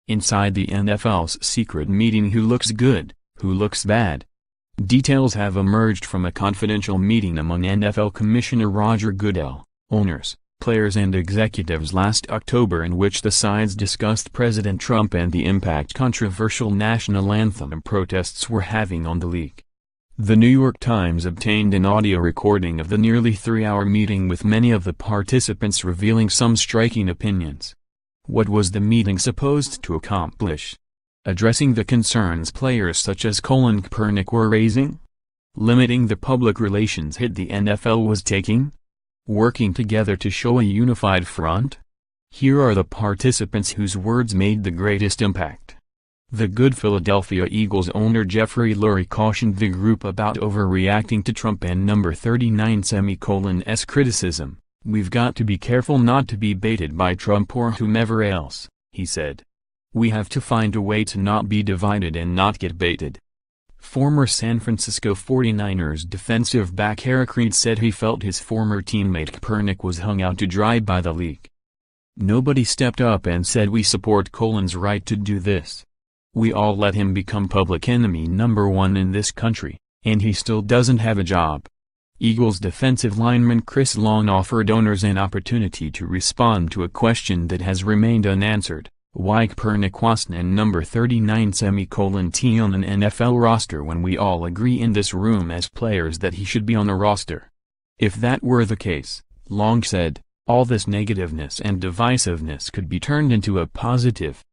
Inside the NFL's secret meeting, who looks good, who looks bad? Details have emerged from a confidential meeting among NFL Commissioner Roger Goodell, owners, players and executives last October, in which the sides discussed President Trump and the impact controversial national anthem protests were having on the league. The New York Times obtained an audio recording of the nearly 3-hour meeting, with many of the participants revealing some striking opinions. What was the meeting supposed to accomplish? Addressing the concerns players such as Colin Kaepernick were raising? Limiting the public relations hit the NFL was taking? Working together to show a unified front? Here are the participants whose words made the greatest impact. The good Philadelphia Eagles owner Jeffrey Lurie cautioned the group about overreacting to Trump and number 39's criticism. "We've got to be careful not to be baited by Trump or whomever else," he said. "We have to find a way to not be divided and not get baited." Former San Francisco 49ers defensive back Eric Reid said he felt his former teammate Kaepernick was hung out to dry by the league. "Nobody stepped up and said we support Colin's right to do this. We all let him become public enemy number one in this country, and he still doesn't have a job." Eagles defensive lineman Chris Long offered owners an opportunity to respond to a question that has remained unanswered: why Kaepernick wasn't number 39's on an NFL roster when we all agree in this room as players that he should be on a roster. If that were the case, Long said, all this negativeness and divisiveness could be turned into a positive.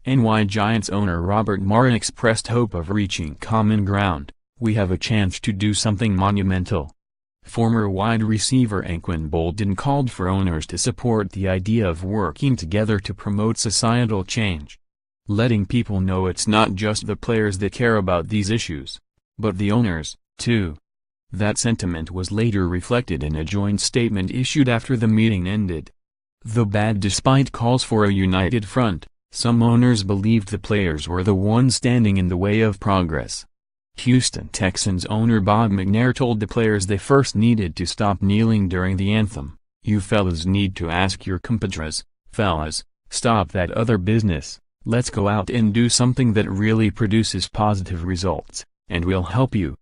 NY Giants owner Robert Morra expressed hope of reaching common ground. "We have a chance to do something monumental." Former wide receiver Anquan Boldin called for owners to support the idea of working together to promote societal change. "Letting people know it's not just the players that care about these issues, but the owners, too." That sentiment was later reflected in a joint statement issued after the meeting ended. Though bad despite calls for a united front, some owners believed the players were the ones standing in the way of progress. Houston Texans owner Bob McNair told the players they first needed to stop kneeling during the anthem. "You fellas need to ask your compadres, fellas, stop that other business, let's go out and do something that really produces positive results, and we'll help you."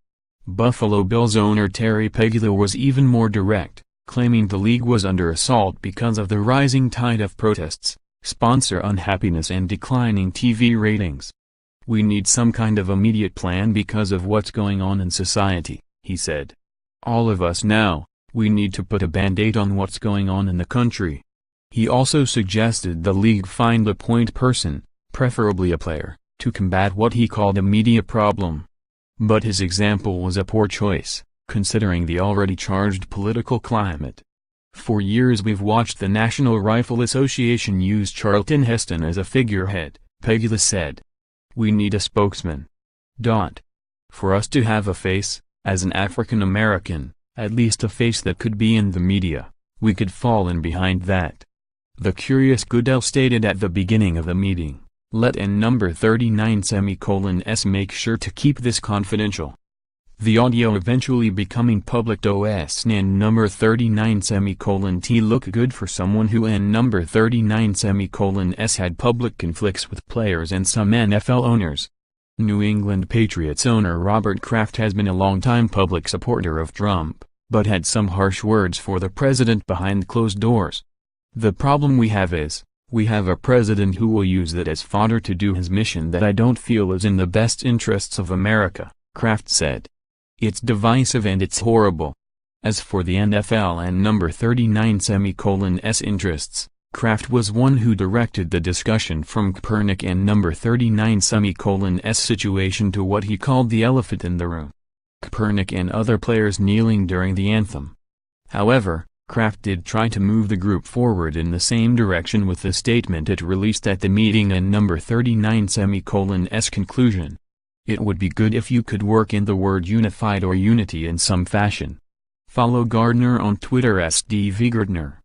Buffalo Bills owner Terry Pegula was even more direct, claiming the league was under assault because of the rising tide of protests, sponsor unhappiness and declining TV ratings. "We need some kind of immediate plan because of what's going on in society," he said. "All of us now, we need to put a band-aid on what's going on in the country." He also suggested the league find a point person, preferably a player, to combat what he called a media problem. But his example was a poor choice, considering the already charged political climate. "For years we've watched the National Rifle Association use Charlton Heston as a figurehead," Pegula said. "We need a spokesman. For us to have a face, as an African American, at least a face that could be in the media, we could fall in behind that." The curious Goodell stated at the beginning of the meeting, "Let number 39's make sure to keep this confidential." The audio eventually becoming public OS and number 39's look good for someone who number 39's had public conflicts with players and some NFL owners. New England Patriots owner Robert Kraft has been a longtime public supporter of Trump, but had some harsh words for the president behind closed doors. "The problem we have is, we have a president who will use that as fodder to do his mission that I don't feel is in the best interests of America," Kraft said. "It's divisive and it's horrible." As for the NFL and number 39's interests, Kraft was one who directed the discussion from Kaepernick and number 39's situation to what he called the elephant in the room: Kaepernick and other players kneeling during the anthem. However, Kraft did try to move the group forward in the same direction with the statement it released at the meeting and number 39's conclusion. "It would be good if you could work in the word unified or unity in some fashion." Follow Gardner on Twitter @DVGardner.